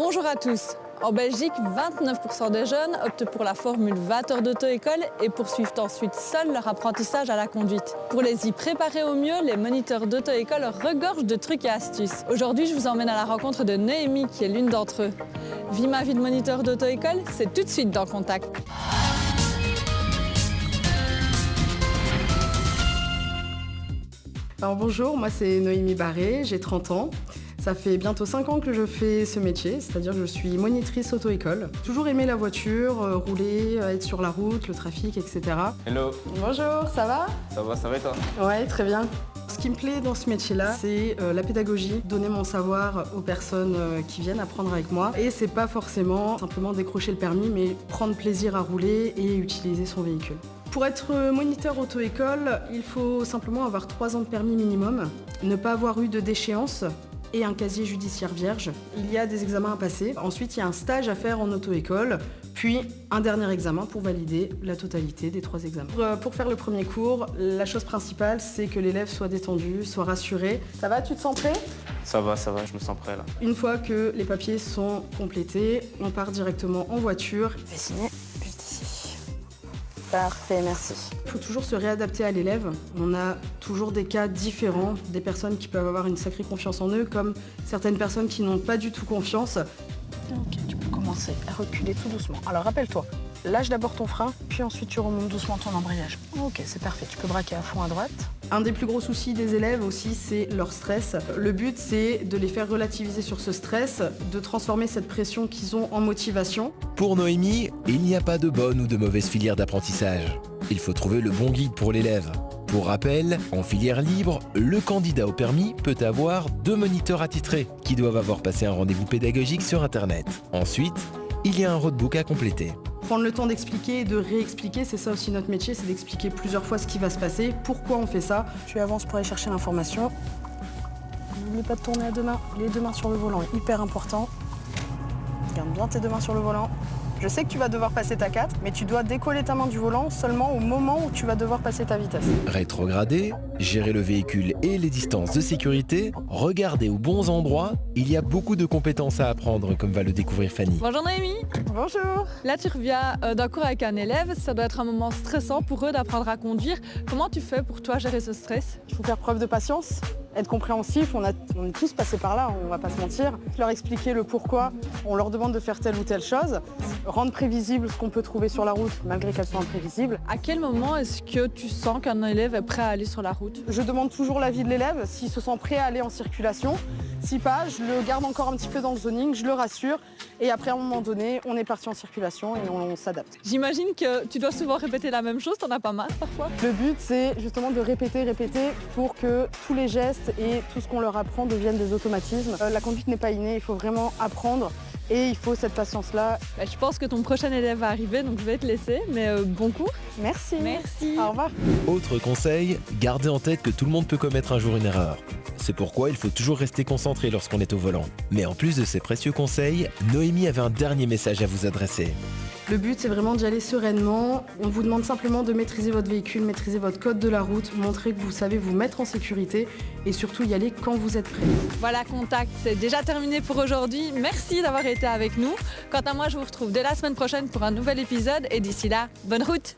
Bonjour à tous. En Belgique, 29% des jeunes optent pour la formule 20 heures d'auto-école et poursuivent ensuite seuls leur apprentissage à la conduite. Pour les y préparer au mieux, les moniteurs d'auto-école regorgent de trucs et astuces. Aujourd'hui, je vous emmène à la rencontre de Noémie, qui est l'une d'entre eux. Vis ma vie de moniteur d'auto-école, c'est tout de suite dans Contact. Alors bonjour, moi c'est Noémie Barré, j'ai 30 ans. Ça fait bientôt 5 ans que je fais ce métier, c'est-à-dire que je suis monitrice auto-école. Toujours aimé la voiture, rouler, être sur la route, le trafic, etc. Hello. Bonjour, ça va? Ça va et toi? Ouais, très bien. Ce qui me plaît dans ce métier-là, c'est la pédagogie, donner mon savoir aux personnes qui viennent apprendre avec moi. Et c'est pas forcément simplement décrocher le permis, mais prendre plaisir à rouler et utiliser son véhicule. Pour être moniteur auto-école, il faut simplement avoir 3 ans de permis minimum, ne pas avoir eu de déchéance et un casier judiciaire vierge. Il y a des examens à passer. Ensuite, il y a un stage à faire en auto-école, puis un dernier examen pour valider la totalité des 3 examens. Pour faire le premier cours, la chose principale, c'est que l'élève soit détendu, soit rassuré. Ça va, tu te sens prêt ? Ça va, je me sens prêt là. Une fois que les papiers sont complétés, on part directement en voiture. Je vais signer juste ici. Parfait, merci. Il faut toujours se réadapter à l'élève. On a toujours des cas différents, des personnes qui peuvent avoir une sacrée confiance en eux, comme certaines personnes qui n'ont pas du tout confiance. Ok, tu peux commencer à reculer tout doucement. Alors rappelle-toi, lâche d'abord ton frein, puis ensuite tu remontes doucement ton embrayage. Ok, c'est parfait, tu peux braquer à fond à droite. Un des plus gros soucis des élèves aussi, c'est leur stress. Le but, c'est de les faire relativiser sur ce stress, de transformer cette pression qu'ils ont en motivation. Pour Noémie, il n'y a pas de bonne ou de mauvaise filière d'apprentissage. Il faut trouver le bon guide pour l'élève. Pour rappel, en filière libre, le candidat au permis peut avoir 2 moniteurs attitrés qui doivent avoir passé un rendez-vous pédagogique sur Internet. Ensuite, il y a un roadbook à compléter. Prendre le temps d'expliquer et de réexpliquer, c'est ça aussi notre métier, c'est d'expliquer plusieurs fois ce qui va se passer, pourquoi on fait ça. Tu avances pour aller chercher l'information. N'oublie pas de tourner à 2 mains, les 2 mains sur le volant, hyper important. Garde bien tes 2 mains sur le volant. Je sais que tu vas devoir passer ta 4, mais tu dois décoller ta main du volant seulement au moment où tu vas devoir passer ta vitesse. Rétrograder, gérer le véhicule et les distances de sécurité, regarder aux bons endroits, il y a beaucoup de compétences à apprendre, comme va le découvrir Fanny. Bonjour Noémie. Bonjour. Là, tu reviens d'un cours avec un élève. Ça doit être un moment stressant pour eux d'apprendre à conduire. Comment tu fais pour toi gérer ce stress? Il faut faire preuve de patience, être compréhensif, on est tous passés par là, on va pas se mentir. Leur expliquer le pourquoi, on leur demande de faire telle ou telle chose, rendre prévisible ce qu'on peut trouver sur la route, malgré qu'elle soit imprévisible. À quel moment est-ce que tu sens qu'un élève est prêt à aller sur la route? Je demande toujours l'avis de l'élève, s'il se sent prêt à aller en circulation. Si pas, je le garde encore un petit peu dans le zoning, je le rassure. Et après, à un moment donné, on est parti en circulation et on s'adapte. J'imagine que tu dois souvent répéter la même chose, t'en as pas mal parfois? Le but, c'est justement de répéter pour que tous les gestes et tout ce qu'on leur apprend deviennent des automatismes. La conduite n'est pas innée, il faut vraiment apprendre et il faut cette patience-là. Je pense que ton prochain élève va arriver, donc je vais te laisser, mais bon cours. Merci. Merci. Au revoir. Autre conseil, gardez en tête que tout le monde peut commettre un jour une erreur. C'est pourquoi il faut toujours rester concentré lorsqu'on est au volant. Mais en plus de ces précieux conseils, Noémie avait un dernier message à vous adresser. Le but, c'est vraiment d'y aller sereinement. On vous demande simplement de maîtriser votre véhicule, maîtriser votre code de la route, montrer que vous savez vous mettre en sécurité et surtout y aller quand vous êtes prêt. Voilà, Contact, c'est déjà terminé pour aujourd'hui. Merci d'avoir été avec nous. Quant à moi, je vous retrouve dès la semaine prochaine pour un nouvel épisode et d'ici là, bonne route!